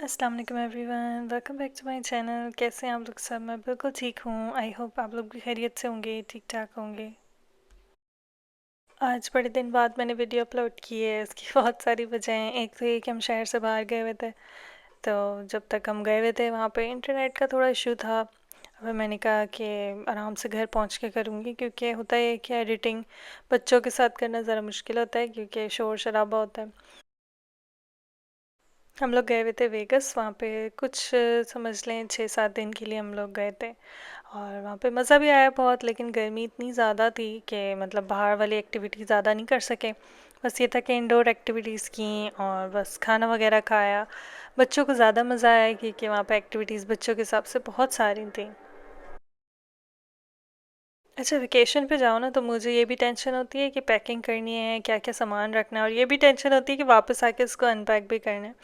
अस्सलाम वालेकुम everyone, welcome back to my channel. कैसे हैं आप लोग सब? मैं बिल्कुल ठीक हूँ। आई होप आप लोग भी खैरियत से होंगे, ठीक ठाक होंगे। आज बड़े दिन बाद मैंने वीडियो अपलोड की है। इसकी बहुत सारी वजह हैं। एक तो ये कि हम शहर से बाहर गए हुए थे, तो जब तक हम गए हुए थे वहाँ पे इंटरनेट का थोड़ा इशू था। अब मैंने कहा कि आराम से घर पहुँच के करूँगी, क्योंकि होता है कि एडिटिंग बच्चों के साथ करना ज़रा मुश्किल होता है, क्योंकि शोर शराबा होता है। हम लोग गए हुए थे वेगस। वहाँ पे कुछ समझ लें 6-7 दिन के लिए हम लोग गए थे, और वहाँ पे मज़ा भी आया बहुत, लेकिन गर्मी इतनी ज़्यादा थी कि मतलब बाहर वाली एक्टिविटी ज़्यादा नहीं कर सके। बस ये था कि इंडोर एक्टिविटीज़ की और बस खाना वगैरह खाया। बच्चों को ज़्यादा मज़ा आया, क्योंकि वहाँ पे एक्टिविटीज़ बच्चों के हिसाब से बहुत सारी थी। अच्छा, वेकेशन पे जाओ ना तो मुझे ये भी टेंशन होती है कि पैकिंग करनी है, क्या क्या सामान रखना है, और ये भी टेंशन होती है कि वापस आके इसको अनपैक भी करना है।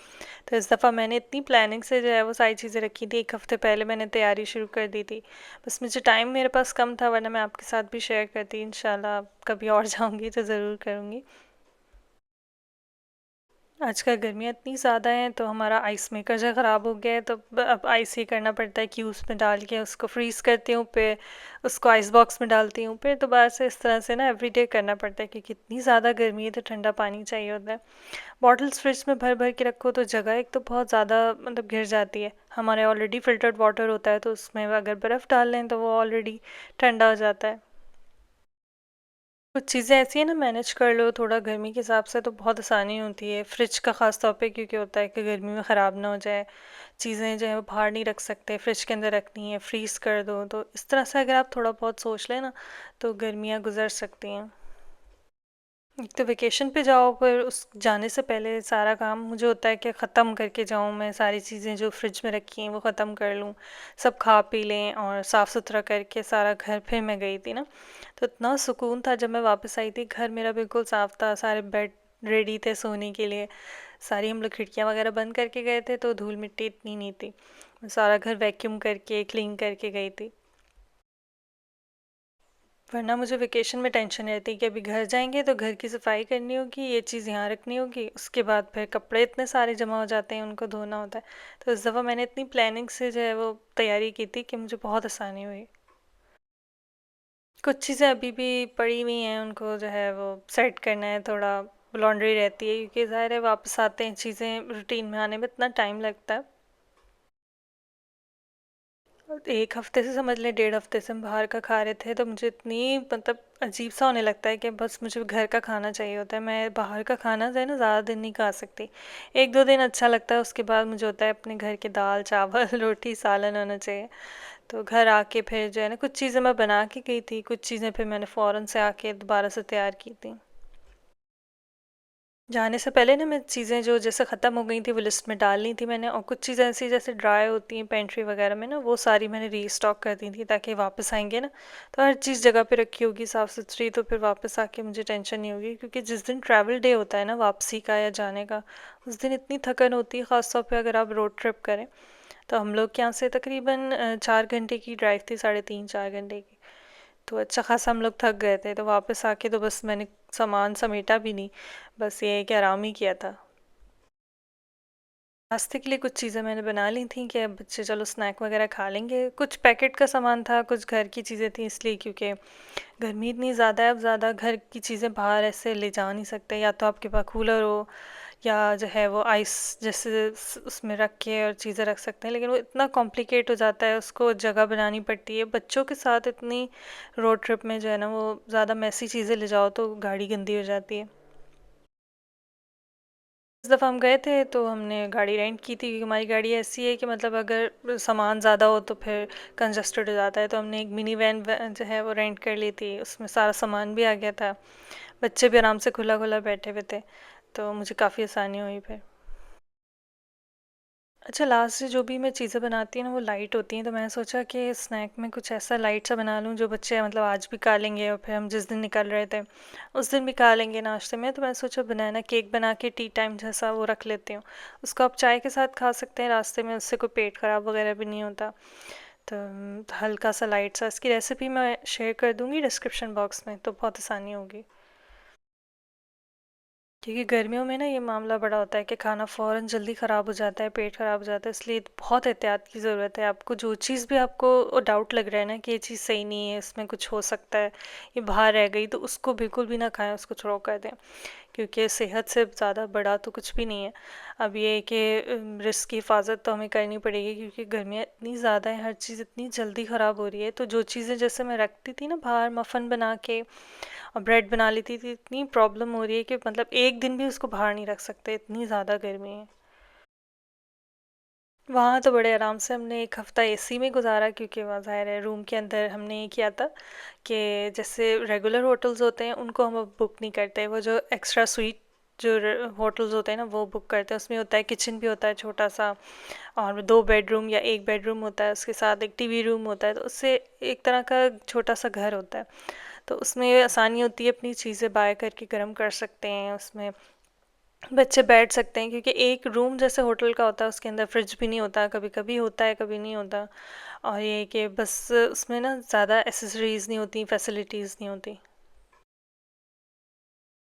तो इस दफ़ा मैंने इतनी प्लानिंग से जो है वो सारी चीज़ें रखी थी। 1 हफ़्ते पहले मैंने तैयारी शुरू कर दी थी। बस मुझे टाइम मेरे पास कम था, वरना मैं आपके साथ भी शेयर करती। इंशाल्लाह कभी और जाऊंगी तो ज़रूर करूँगी। आजकल गर्मियाँ इतनी ज़्यादा हैं, तो हमारा आइस मेकर जो ख़राब हो गया है, तो अब आइस ही करना पड़ता है। क्यूब्स में डाल के उसको फ्रीज़ करती हूँ, फिर उसको आइस बॉक्स में डालती हूँ, फिर दोबारा से इस तरह से ना एवरीडे करना पड़ता है, क्योंकि इतनी ज़्यादा गर्मी है तो ठंडा पानी चाहिए होता है। बॉटल्स फ्रिज में भर भर के रखो तो जगह एक तो बहुत ज़्यादा मतलब घिर जाती है। हमारे ऑलरेडी फ़िल्टर्ड वाटर होता है, तो उसमें अगर बर्फ़ डाल लें तो वो ऑलरेडी ठंडा हो जाता है। कुछ चीज़ें ऐसी हैं ना, मैनेज कर लो थोड़ा गर्मी के हिसाब से तो बहुत आसानी होती है। फ्रिज का ख़ास तौर पे, क्योंकि होता है कि गर्मी में ख़राब ना हो जाए। चीज़ें जो है वो बाहर नहीं रख सकते, फ्रिज के अंदर रखनी है, फ्रीज़ कर दो। तो इस तरह से अगर आप थोड़ा बहुत सोच लें ना, तो गर्मियाँ गुजर सकती हैं। एक तो वेकेशन पे जाओ, पर उस जाने से पहले सारा काम मुझे होता है कि ख़त्म करके जाऊँ। मैं सारी चीज़ें जो फ्रिज में रखी हैं वो ख़त्म कर लूँ, सब खा पी लें और साफ़ सुथरा करके सारा घर। फिर मैं गई थी ना, तो इतना सुकून था जब मैं वापस आई थी। घर मेरा बिल्कुल साफ़ था, सारे बेड रेडी थे सोने के लिए। सारी हम लोग खिड़कियाँ वगैरह बंद करके गए थे, तो धूल मिट्टी इतनी नहीं थी। मैं सारा घर वैक्यूम करके क्लीन करके गई थी। वरना मुझे वेकेशन में टेंशन रहती है कि अभी घर जाएंगे तो घर की सफाई करनी होगी, ये चीज़ यहाँ रखनी होगी, उसके बाद फिर कपड़े इतने सारे जमा हो जाते हैं, उनको धोना होता है। तो इस दफ़ा मैंने इतनी प्लानिंग से जो है वो तैयारी की थी कि मुझे बहुत आसानी हुई। कुछ चीज़ें अभी भी पड़ी हुई हैं, उनको जो है वो सेट करना है थोड़ा। लॉन्ड्री रहती है, क्योंकि ज़ाहिर है वापस आते हैं, चीज़ें रूटीन में आने में इतना टाइम लगता है। 1 हफ्ते से समझ लें, 1.5 हफ्ते से हम बाहर का खा रहे थे, तो मुझे इतनी मतलब अजीब सा होने लगता है कि बस मुझे घर का खाना चाहिए होता है। मैं बाहर का खाना जो है ना ज़्यादा दिन नहीं खा सकती। 1-2 दिन अच्छा लगता है, उसके बाद मुझे होता है अपने घर के दाल चावल रोटी सालन होना चाहिए। तो घर आके फिर जो है ना, कुछ चीज़ें मैं बना के गई थी, कुछ चीज़ें फिर मैंने फ़ौरन से आके दोबारा से तैयार की थी। जाने से पहले ना मैं चीज़ें जो जैसे ख़त्म हो गई थी वो लिस्ट में डाल ली थी मैंने, और कुछ चीज़ें ऐसी जैसे ड्राई होती हैं पेंट्री वगैरह में ना, वो सारी मैंने रीस्टॉक कर दी थी, ताकि वापस आएंगे ना तो हर चीज़ जगह पे रखी होगी साफ़ सुथरी, तो फिर वापस आके मुझे टेंशन नहीं होगी। क्योंकि जिस दिन ट्रैवल डे होता है ना, वापसी का या जाने का, उस दिन इतनी थकन होती है, ख़ासतौर पर अगर आप रोड ट्रिप करें। तो हम लोग के यहाँ से तकरीबन 4 घंटे की ड्राइव थी, 3.5-4 घंटे की। तो अच्छा खासा हम लोग थक गए थे, तो वापस आके तो बस मैंने सामान समेटा भी नहीं, बस ये है कि आराम ही किया था। नाश्ते के लिए कुछ चीज़ें मैंने बना ली थी कि अब बच्चे चलो स्नैक वगैरह खा लेंगे। कुछ पैकेट का सामान था, कुछ घर की चीज़ें थी, इसलिए क्योंकि गर्मी इतनी ज़्यादा है, अब ज़्यादा घर की चीज़ें बाहर ऐसे ले जा नहीं सकते। या तो आपके पास कूलर हो, या जो है वो आइस जैसे उसमें रख के और चीज़ें रख सकते हैं, लेकिन वो इतना कॉम्प्लिकेट हो जाता है, उसको जगह बनानी पड़ती है बच्चों के साथ। इतनी रोड ट्रिप में जो है ना, वो ज़्यादा मैसी चीज़ें ले जाओ तो गाड़ी गंदी हो जाती है। इस दफ़ा हम गए थे तो हमने गाड़ी रेंट की थी, क्योंकि हमारी गाड़ी ऐसी है कि मतलब अगर सामान ज़्यादा हो तो फिर कंजस्टेड हो जाता है। तो हमने एक मिनी वैन जो है वो रेंट कर ली थी, उसमें सारा सामान भी आ गया था। बच्चे भी आराम से खुला खुला बैठे हुए थे, तो मुझे काफ़ी आसानी हुई फिर। अच्छा, लास्ट से जो भी मैं चीज़ें बनाती हूँ ना वो लाइट होती हैं, तो मैंने सोचा कि स्नैक में कुछ ऐसा लाइट सा बना लूँ जो बच्चे मतलब आज भी खा लेंगे, और फिर हम जिस दिन निकल रहे थे उस दिन भी खा लेंगे नाश्ते में। तो मैंने सोचा बनाना केक बना के टी टाइम जैसा वो रख लेती हूँ। उसको आप चाय के साथ खा सकते हैं रास्ते में, उससे कोई पेट ख़राब वगैरह भी नहीं होता। तो हल्का सा लाइट सा, इसकी रेसिपी मैं शेयर कर दूँगी डिस्क्रिप्शन बॉक्स में, तो बहुत आसानी होगी। क्योंकि गर्मियों में ना ये मामला बड़ा होता है कि खाना फ़ौरन जल्दी ख़राब हो जाता है, पेट ख़राब हो जाता है, इसलिए बहुत एहतियात की ज़रूरत है। आपको जो चीज़ भी आपको डाउट लग रहा है ना कि ये चीज़ सही नहीं है, इसमें कुछ हो सकता है, ये बाहर रह गई, तो उसको बिल्कुल भी ना खाएं, उसको थ्रो कर दें। क्योंकि सेहत से ज़्यादा बड़ा तो कुछ भी नहीं है। अब ये है कि रिस्क की हिफाजत तो हमें करनी पड़ेगी, क्योंकि गर्मियाँ इतनी ज़्यादा हैं, हर चीज़ इतनी जल्दी ख़राब हो रही है। तो जो चीज़ें जैसे मैं रखती थी ना बाहर मफ़न बना के और ब्रेड बना लेती थी, इतनी प्रॉब्लम हो रही है कि मतलब एक दिन भी उसको बाहर नहीं रख सकते, इतनी ज़्यादा गर्मी है। वहाँ तो बड़े आराम से हमने एक हफ़्ता एसी में गुजारा, क्योंकि वहाँ ज़ाहिर है रूम के अंदर हमने ये किया था कि जैसे रेगुलर होटल्स होते हैं उनको हम अब बुक नहीं करते, वो जो एक्स्ट्रा स्वीट जो होटल्स होते हैं ना वो बुक करते हैं। उसमें होता है किचन भी होता है छोटा सा, और 2 बेडरूम या 1 बेडरूम होता है, उसके साथ एक टीवी रूम होता है, तो उससे एक तरह का छोटा सा घर होता है। तो उसमें ये आसानी होती है, अपनी चीज़ें बाय करके गर्म कर सकते हैं, उसमें बच्चे बैठ सकते हैं, क्योंकि एक रूम जैसे होटल का होता है उसके अंदर फ्रिज भी नहीं होता, कभी कभी होता है कभी नहीं होता। और ये कि बस उसमें ना ज़्यादा एसेसरीज नहीं होती, फैसिलिटीज़ नहीं होती।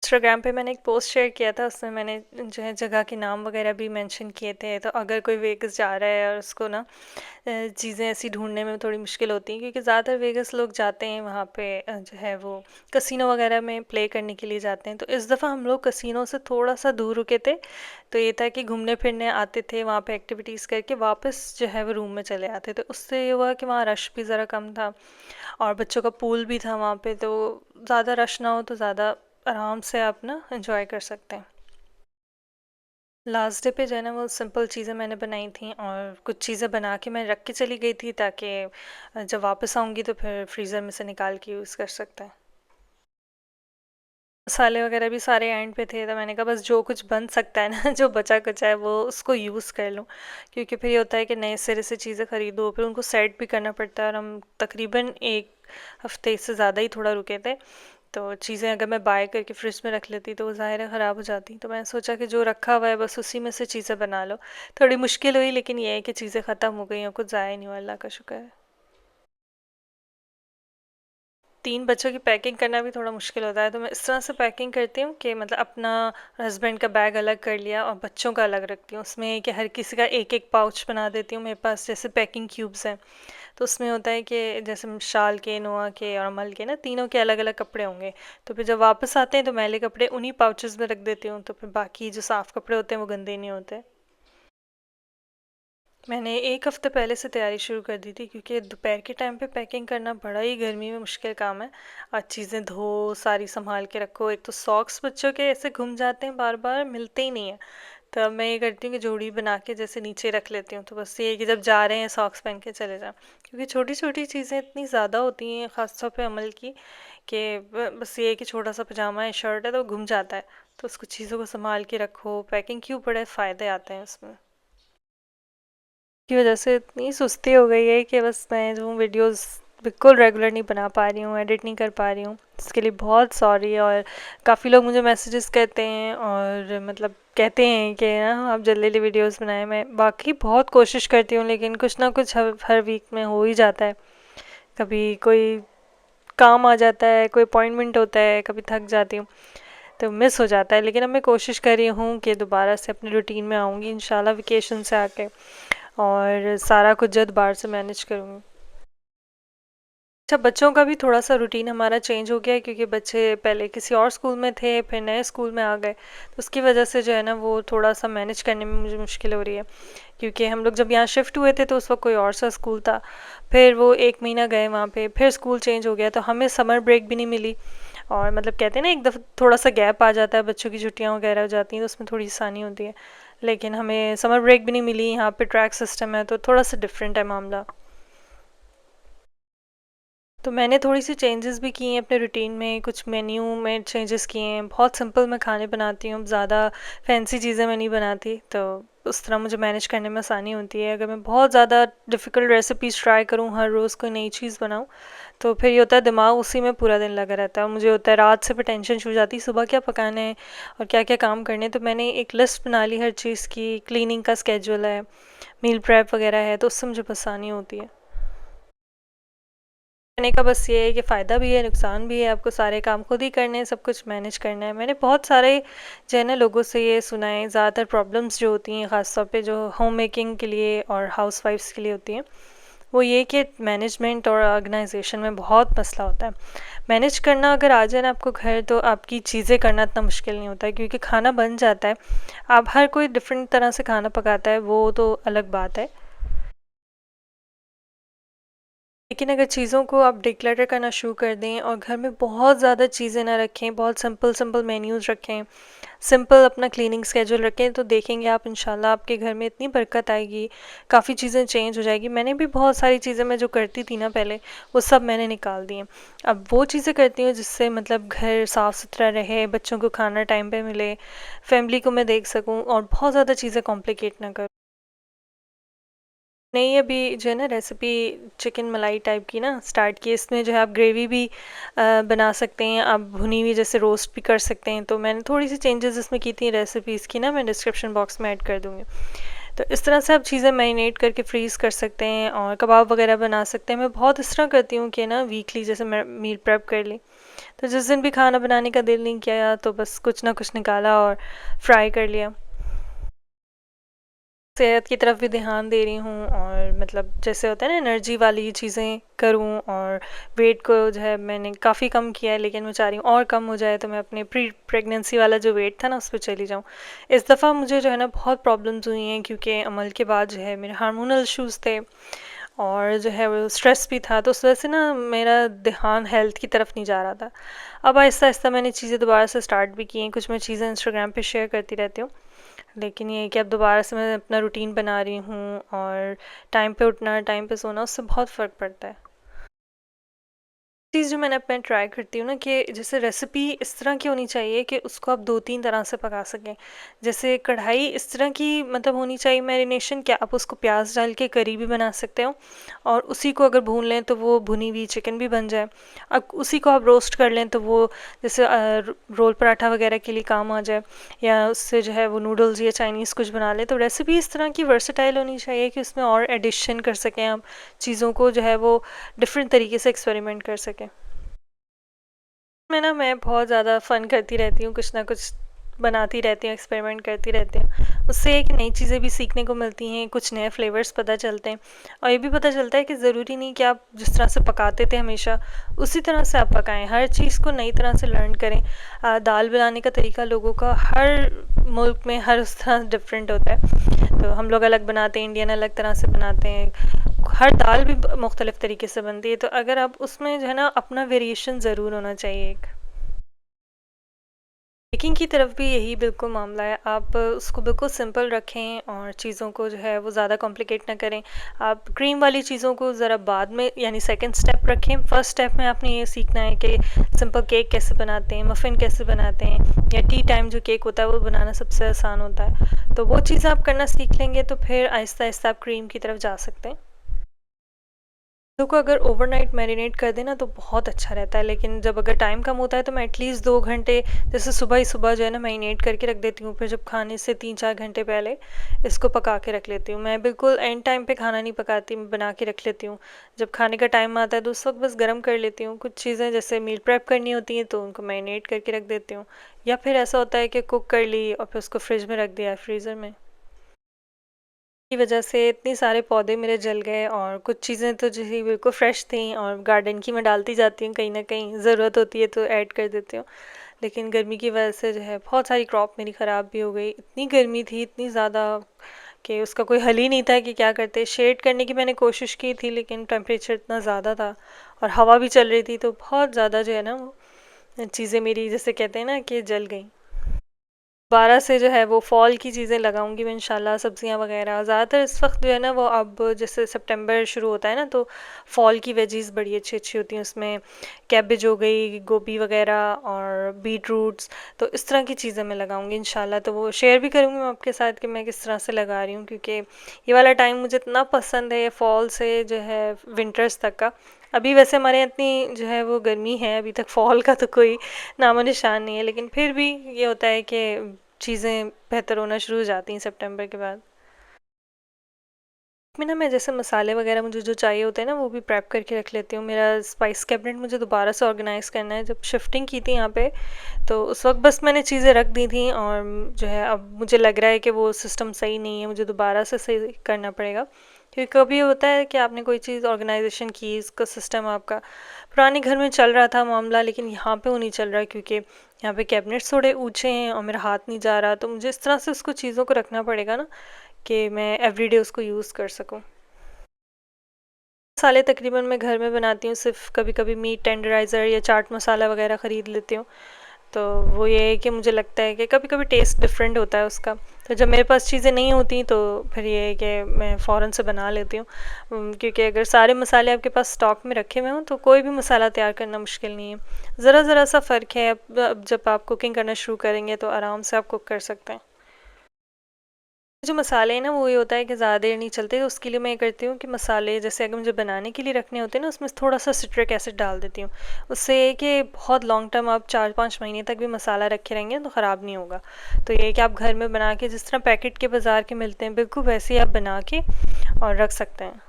इंस्टाग्राम पे मैंने एक पोस्ट शेयर किया था, उसमें मैंने जो है जगह के नाम वगैरह भी मेंशन किए थे, तो अगर कोई वेगस जा रहा है और उसको ना चीज़ें ऐसी ढूंढने में थोड़ी मुश्किल होती हैं, क्योंकि ज़्यादातर वेगस लोग जाते हैं वहाँ पे जो है वो कसिनो वगैरह में प्ले करने के लिए जाते हैं। तो इस दफ़ा हम लोग कसिनो से थोड़ा सा दूर रुके थे, तो ये था कि घूमने फिरने आते थे वहाँ पे, एक्टिविटीज़ करके वापस जो है वो रूम में चले आते, तो उससे ये हुआ कि वहाँ रश भी ज़रा कम था, और बच्चों का पूल भी था वहाँ पे, तो ज़्यादा रश ना हो तो ज़्यादा आराम से आप ना एंजॉय कर सकते हैं। लास्ट डे पे जो है ना वो सिंपल चीज़ें मैंने बनाई थी, और कुछ चीज़ें बना के मैं रख के चली गई थी, ताकि जब वापस आऊँगी तो फिर फ्रीज़र में से निकाल के यूज़ कर सकते हैं। मसाले वगैरह भी सारे एंड पे थे, तो मैंने कहा बस जो कुछ बन सकता है ना जो बचा कुचा है वो उसको यूज़ कर लूँ, क्योंकि फिर ये होता है कि नए सिरे से चीज़ें ख़रीदो, फिर उनको सेट भी करना पड़ता है, और हम तकरीबन एक हफ्ते से ज़्यादा ही थोड़ा रुके थे। तो चीज़ें अगर मैं बाय करके फ्रिज में रख लेती तो वो ज़ाहिर है ख़राब हो जाती, तो मैंने सोचा कि जो रखा हुआ है बस उसी में से चीज़ें बना लो। थोड़ी मुश्किल हुई, लेकिन ये है कि चीज़ें ख़त्म हो गई हैं, कुछ ज़ाया नहीं हुआ, अल्लाह का शुक्र है। 3 बच्चों की पैकिंग करना भी थोड़ा मुश्किल होता है, तो मैं इस तरह से पैकिंग करती हूँ कि मतलब अपना हस्बैंड का बैग अलग कर लिया और बच्चों का अलग रखती हूँ। उसमें कि हर किसी का एक एक पाउच बना देती हूँ। मेरे पास जैसे पैकिंग क्यूब्स हैं, तो उसमें होता है कि जैसे शाल के, नोआ के और अमल के ना, तीनों के अलग अलग कपड़े होंगे। तो फिर जब वापस आते हैं तो मैले कपड़े उन्हीं पाउचेस में रख देती हूँ, तो फिर बाकी जो साफ़ कपड़े होते हैं वो गंदे नहीं होते। मैंने एक हफ्ते पहले से तैयारी शुरू कर दी थी, क्योंकि दोपहर के टाइम पे पैकिंग करना बड़ा ही गर्मी में मुश्किल काम है। और चीज़ें धो सारी संभाल के रखो, एक तो सॉक्स बच्चों के ऐसे घुम जाते हैं, बार बार मिलते ही नहीं है। तो अब मैं ये करती हूँ कि जोड़ी बना के जैसे नीचे रख लेती हूँ, तो बस ये है कि जब जा रहे हैं सॉक्स पहन के चले जाएं, क्योंकि छोटी छोटी चीज़ें इतनी ज़्यादा होती हैं ख़ासतौर पे अमल की, कि बस ये है कि छोटा सा पजामा है, शर्ट है, तो घुम जाता है। तो उसको चीज़ों को संभाल के रखो, पैकिंग क्यों, बड़े फ़ायदे आते हैं उसमें। की वजह से इतनी सुस्ती हो गई है कि बस मैं जो वीडियोस बिल्कुल रेगुलर नहीं बना पा रही हूँ, एडिट नहीं कर पा रही हूँ, इसके लिए बहुत सॉरी। और काफ़ी लोग मुझे मैसेजेस करते हैं और मतलब कहते हैं कि ना आप जल्दी जल्दी वीडियोस बनाएं। मैं बाकी बहुत कोशिश करती हूँ, लेकिन कुछ ना कुछ हर वीक में हो ही जाता है। कभी कोई काम आ जाता है, कोई अपॉइंटमेंट होता है, कभी थक जाती हूँ तो मिस हो जाता है। लेकिन अब मैं कोशिश कर रही हूँ कि दोबारा से अपनी रूटीन में आऊँगी इंशाल्लाह वेकेशन से आके, और सारा कुछ जल्द बाहर से मैनेज करूँगी। अच्छा, बच्चों का भी थोड़ा सा रूटीन हमारा चेंज हो गया है, क्योंकि बच्चे पहले किसी और स्कूल में थे, फिर नए स्कूल में आ गए, तो उसकी वजह से जो है ना वो थोड़ा सा मैनेज करने में मुझे मुश्किल हो रही है। क्योंकि हम लोग जब यहाँ शिफ्ट हुए थे तो उस वक्त कोई और सा स्कूल था, फिर वो 1 महीना गए वहाँ पे, फिर स्कूल चेंज हो गया, तो हमें समर ब्रेक भी नहीं मिली। और मतलब कहते हैं ना एक दफ़ा थोड़ा सा गैप आ जाता है, बच्चों की छुट्टियाँ वगैरह हो जाती हैं, तो उसमें थोड़ी आसानी होती है। लेकिन हमें समर ब्रेक भी नहीं मिली, यहाँ पे ट्रैक सिस्टम है, तो थोड़ा सा डिफरेंट है मामला। तो मैंने थोड़ी सी चेंजेस भी किए हैं अपने रूटीन में, कुछ मेन्यू में चेंजेस किए हैं। बहुत सिंपल मैं खाने बनाती हूँ, ज़्यादा फैंसी चीज़ें मैं नहीं बनाती, तो उस तरह मुझे मैनेज करने में आसानी होती है। अगर मैं बहुत ज़्यादा डिफ़िकल्ट रेसिपीज़ ट्राई करूँ, हर रोज़ कोई नई चीज़ बनाऊँ, तो फिर ये होता है दिमाग उसी में पूरा दिन लगा रहता है। मुझे होता है रात से फिर टेंशन शुरू हो जाती है सुबह क्या पकाना है और क्या क्या काम करने हैं। तो मैंने एक लिस्ट बना ली हर चीज़ की, क्लीनिंग का स्केजूल है, मील प्रेप वगैरह है, तो उससे मुझे आसानी होती है। कहने का बस ये है कि फ़ायदा भी है, नुकसान भी है, आपको सारे काम खुद ही करने हैं, सब कुछ मैनेज करना है। मैंने बहुत सारे जो है ना लोगों से ये सुना है, ज़्यादातर प्रॉब्लम्स जो होती हैं ख़ास तौर पे जो होम मेकिंग के लिए और हाउसवाइफ्स के लिए होती हैं, वो ये कि मैनेजमेंट और ऑर्गेनाइजेशन में बहुत मसला होता है। मैनेज करना अगर आ जाए ना आपको घर, तो आपकी चीज़ें करना इतना मुश्किल नहीं होता है, क्योंकि खाना बन जाता है। अब हर कोई डिफरेंट तरह से खाना पकाता है, वो तो अलग बात है। लेकिन अगर चीज़ों को आप डिक्लटर करना शुरू कर दें और घर में बहुत ज़्यादा चीज़ें ना रखें, बहुत सिंपल सिंपल मेन्यूज़ रखें, सिंपल अपना क्लीनिंग स्केड्यूल रखें, तो देखेंगे आप इंशाल्लाह आपके घर में इतनी बरकत आएगी, काफ़ी चीज़ें चेंज हो जाएगी। मैंने भी बहुत सारी चीज़ें मैं जो करती थी ना पहले, वो सब मैंने निकाल दी हैं। अब वो चीज़ें करती हूँ जिससे मतलब घर साफ़ सुथरा रहे, बच्चों को खाना टाइम पे मिले, फैमिली को मैं देख सकूँ और बहुत ज़्यादा चीज़ें कॉम्प्लिकेट ना करूँ। नहीं, अभी जो है ना रेसिपी चिकन मलाई टाइप की ना स्टार्ट की। इसमें जो है आप ग्रेवी भी बना सकते हैं, आप भुनी हुई जैसे रोस्ट भी कर सकते हैं। तो मैंने थोड़ी सी चेंजेस इसमें की थी रेसिपीज़ की ना, मैं डिस्क्रिप्शन बॉक्स में ऐड कर दूँगी। तो इस तरह से आप चीज़ें मैरिनेट करके फ्रीज़ कर सकते हैं और कबाब वगैरह बना सकते हैं। मैं बहुत इस तरह करती हूँ कि ना वीकली जैसे मैं मील प्रेप कर ली, तो जिस दिन भी खाना बनाने का दिल नहीं किया तो बस कुछ ना कुछ निकाला और फ्राई कर लिया। सेहत की तरफ भी ध्यान दे रही हूँ और मतलब जैसे होता है ना एनर्जी वाली चीज़ें करूँ, और वेट को जो है मैंने काफ़ी कम किया है, लेकिन मैं चाह रही हूँ और कम हो जाए, तो मैं अपने प्री प्रेगनेंसी वाला जो वेट था ना उस पर चली जाऊँ। इस दफ़ा मुझे जो है ना बहुत प्रॉब्लम्स हुई हैं, क्योंकि अमल के बाद जो है मेरे हार्मोनल इश्यूज़ थे और जो है वो स्ट्रेस भी था, तो उस वजह से ना मेरा ध्यान हेल्थ की तरफ नहीं जा रहा था। अब आहिस्ता आहिस्ता मैंने चीज़ें दोबारा से स्टार्ट भी की हैं, कुछ मैं चीज़ें इंस्टाग्राम पे शेयर करती रहती हूँ। लेकिन ये है कि अब दोबारा से मैं अपना रूटीन बना रही हूँ, और टाइम पे उठना, टाइम पे सोना, उससे बहुत फ़र्क पड़ता है। चीज़ जो मैंने अपने ट्राई करती हूँ ना, कि जैसे रेसिपी इस तरह की होनी चाहिए कि उसको आप 2-3 तरह से पका सकें। जैसे कढ़ाई इस तरह की मतलब होनी चाहिए मैरिनेशन, कि आप उसको प्याज़ डाल के करी भी बना सकते हो, और उसी को अगर भून लें तो वो भुनी हुई चिकन भी बन जाए। अब उसी को आप रोस्ट कर लें तो वो जैसे रोल पराठा वगैरह के लिए काम आ जाए, या उससे जो है वो नूडल्स या चाइनीज़ कुछ बना लें। तो रेसिपी इस तरह की वर्सेटाइल होनी चाहिए कि उसमें और एडिशन कर सकें आप, चीज़ों को जो है वो डिफरेंट तरीके से एक्सपेरिमेंट कर सकें। मैं बहुत ज़्यादा फ़न करती रहती हूँ, कुछ ना कुछ बनाती रहती हूँ, एक्सपेरिमेंट करती रहती हूँ। उससे एक नई चीज़ें भी सीखने को मिलती हैं, कुछ नए फ्लेवर्स पता चलते हैं, और ये भी पता चलता है कि ज़रूरी नहीं कि आप जिस तरह से पकाते थे हमेशा उसी तरह से आप पकाएं, हर चीज़ को नई तरह से लर्न करें। दाल बनाने का तरीका लोगों का हर मुल्क में हर उस तरह डिफरेंट होता है। तो हम लोग अलग बनाते हैं, इंडियन अलग तरह से बनाते हैं, हर दाल भी मुख्तलिफ तरीके से बनती है। तो अगर आप उसमें जो है ना अपना वेरिएशन ज़रूर होना चाहिए एक। बेकिंग की तरफ भी यही बिल्कुल मामला है, आप उसको बिल्कुल सिंपल रखें और चीज़ों को जो है वो ज़्यादा कॉम्प्लिकेट ना करें। आप क्रीम वाली चीज़ों को ज़रा बाद में, यानी सेकंड स्टेप रखें। फर्स्ट स्टेप में आपने ये सीखना है कि सिंपल केक कैसे बनाते हैं, मफ़िन कैसे बनाते हैं, या टी टाइम जो केक होता है वो बनाना सबसे आसान होता है। तो वो चीज़ आप करना सीख लेंगे तो फिर आहिस्ता आहिस्ता आप क्रीम की तरफ जा सकते हैं। चीज़ों को अगर ओवरनाइट मैरिनेट कर दें ना तो बहुत अच्छा रहता है, लेकिन जब अगर टाइम कम होता है तो मैं एटलीस्ट 2 घंटे, जैसे सुबह ही सुबह जो है ना मैरिनेट करके रख देती हूँ, फिर जब खाने से 3-4 घंटे पहले इसको पका के रख लेती हूँ। मैं बिल्कुल एंड टाइम पे खाना नहीं पकाती, मैं बना के रख लेती हूँ। जब खाने का टाइम आता है तो उस वक्त बस गर्म कर लेती हूँ। कुछ चीज़ें जैसे मील प्रेप करनी होती हैं तो उनको मैरिनेट करके रख देती हूँ, या फिर ऐसा होता है कि कुक कर ली और फिर उसको फ्रिज में रख दिया फ्रीज़र में। की वजह से इतने सारे पौधे मेरे जल गए, और कुछ चीज़ें तो जैसे बिल्कुल फ्रेश थी, और गार्डन की मैं डालती जाती हूँ, कहीं ना कहीं ज़रूरत होती है तो ऐड कर देती हूँ। लेकिन गर्मी की वजह से जो है बहुत सारी क्रॉप मेरी ख़राब भी हो गई। इतनी गर्मी थी, इतनी ज़्यादा, कि उसका कोई हल ही नहीं था कि क्या करते। शेड करने की मैंने कोशिश की थी, लेकिन टेम्परेचर इतना ज़्यादा था और हवा भी चल रही थी, तो बहुत ज़्यादा जो है ना वो चीज़ें मेरी, जैसे कहते हैं ना, कि जल गई। 12 से जो है वो फ़ॉल की चीज़ें लगाऊंगी मैं इंशाल्लाह, सब्जियां वगैरह ज़्यादातर इस वक्त जो है ना वो, अब जैसे सितंबर शुरू होता है ना तो फ़ॉल की वेजीज बड़ी अच्छी अच्छी होती हैं उसमें। कैबेज हो गई, गोभी वगैरह और बीट रूट्स, तो इस तरह की चीज़ें मैं लगाऊंगी इंशाल्लाह। तो वो शेयर भी करूँगी मैं आपके साथ कि मैं किस तरह से लगा रही हूँ, क्योंकि ये वाला टाइम मुझे इतना पसंद है, फॉल से जो है विंटर्स तक का। अभी वैसे हमारे यहाँ इतनी जो है वो गर्मी है, अभी तक फॉल का तो कोई नामो निशान नहीं है, लेकिन फिर भी ये होता है कि चीज़ें बेहतर होना शुरू हो जाती हैं सितंबर के बाद। में ना मैं जैसे मसाले वगैरह मुझे जो चाहिए होते हैं ना वो भी प्रेप करके रख लेती हूँ। मेरा स्पाइस कैबिनेट मुझे दोबारा से ऑर्गेनाइज़ करना है। जब शिफ्टिंग की थी यहाँ पे तो उस वक्त बस मैंने चीज़ें रख दी थी, और जो है अब मुझे लग रहा है कि वो सिस्टम सही नहीं है, मुझे दोबारा से सही करना पड़ेगा। क्योंकि कभी होता है कि आपने कोई चीज़ ऑर्गेनाइजेशन की, इसका सिस्टम आपका पुराने घर में चल रहा था मामला, लेकिन यहाँ पे वो नहीं चल रहा, क्योंकि यहाँ पे कैबिनेट्स थोड़े ऊंचे हैं और मेरा हाथ नहीं जा रहा, तो मुझे इस तरह से उसको चीज़ों को रखना पड़ेगा ना कि मैं एवरीडे उसको यूज़ कर सकूँ। मसाले तकरीबन मैं घर में बनाती हूँ, सिर्फ कभी कभी मीट टेंडराइज़र या चाट मसाला वगैरह ख़रीद लेती हूँ। तो वो ये है कि मुझे लगता है कि कभी कभी टेस्ट डिफरेंट होता है उसका। तो जब मेरे पास चीज़ें नहीं होती तो फिर ये है कि मैं फ़ौरन से बना लेती हूँ। क्योंकि अगर सारे मसाले आपके पास स्टॉक में रखे हुए हों तो कोई भी मसाला तैयार करना मुश्किल नहीं है। ज़रा ज़रा सा फ़र्क है। अब जब आप कुकिंग करना शुरू करेंगे तो आराम से आप कुक कर सकते हैं। जो मसाले हैं ना वो ये होता है कि ज़्यादा देर नहीं चलते, तो उसके लिए मैं ये करती हूँ कि मसाले जैसे अगर मुझे बनाने के लिए रखने होते हैं ना उसमें थोड़ा सा सिट्रिक एसिड डाल देती हूँ। उससे ये कि बहुत लॉन्ग टर्म आप 4-5 महीने तक भी मसाला रखे रहेंगे तो ख़राब नहीं होगा। तो ये कि आप घर में बना के जिस तरह पैकेट के बाज़ार के मिलते हैं बिल्कुल वैसे ही आप बना के और रख सकते हैं।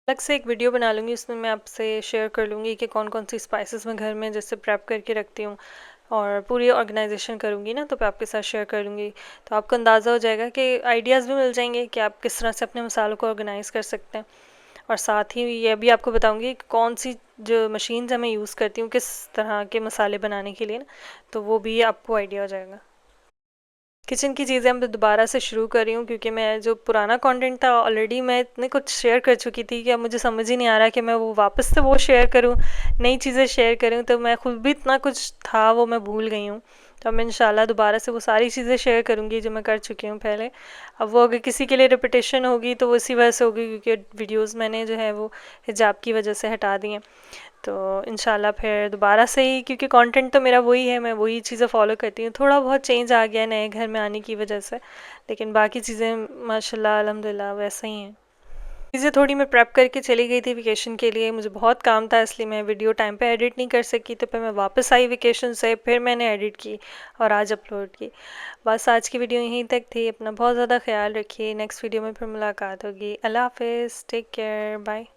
अलग से एक वीडियो बना लूँगी, उसमें मैं आपसे शेयर कर लूँगी कि कौन कौन सी स्पाइसेस मैं घर में जैसे प्रेप करके रखती हूँ, और पूरी ऑर्गेनाइजेशन करूँगी ना तो मैं आपके साथ शेयर कर लूँगी। तो आपको अंदाज़ा हो जाएगा कि आइडियाज़ भी मिल जाएंगे कि आप किस तरह से अपने मसालों को ऑर्गेनाइज़ कर सकते हैं। और साथ ही ये भी आपको बताऊँगी कि कौन सी जो मशीन्स है मैं यूज़ करती हूँ किस तरह के मसाले बनाने के लिए ना, तो वो भी आपको आइडिया हो जाएगा। किचन की चीज़ें मैं दोबारा से शुरू कर रही हूँ, क्योंकि मैं जो पुराना कंटेंट था ऑलरेडी मैं इतने कुछ शेयर कर चुकी थी कि अब मुझे समझ ही नहीं आ रहा कि मैं वो वापस से वो शेयर करूँ, नई चीज़ें शेयर करूँ। तो मैं खुद भी इतना कुछ था वो मैं भूल गई हूँ। तो अब मैं इंशाल्लाह दोबारा से वो सारी चीज़ें शेयर करूँगी जो मैं कर चुकी हूँ पहले। अब वो अगर किसी के लिए रिपीटेशन होगी तो वो इसी वजह से होगी, क्योंकि वीडियोज़ मैंने जो है वो हिजाब की वजह से हटा दी हैं। तो इंशाल्लाह फिर दोबारा से ही, क्योंकि कंटेंट तो मेरा वही है, मैं वही चीज़ें फॉलो करती हूँ। थोड़ा बहुत चेंज आ गया नए घर में आने की वजह से, लेकिन बाकी चीज़ें माशाल्लाह अल्हम्दुलिल्लाह वैसे ही हैं। चीज़ें थोड़ी मैं प्रेप करके चली गई थी वेकेशन के लिए, मुझे बहुत काम था इसलिए मैं वीडियो टाइम पे एडिट नहीं कर सकी। तो फिर मैं वापस आई वेकेशन से, फिर मैंने एडिट की और आज अपलोड की। बस आज की वीडियो यहीं तक थी। अपना बहुत ज़्यादा ख्याल रखिए। नेक्स्ट वीडियो में फिर मुलाकात होगी। अल्लाह हाफिज़, टेक केयर, बाय।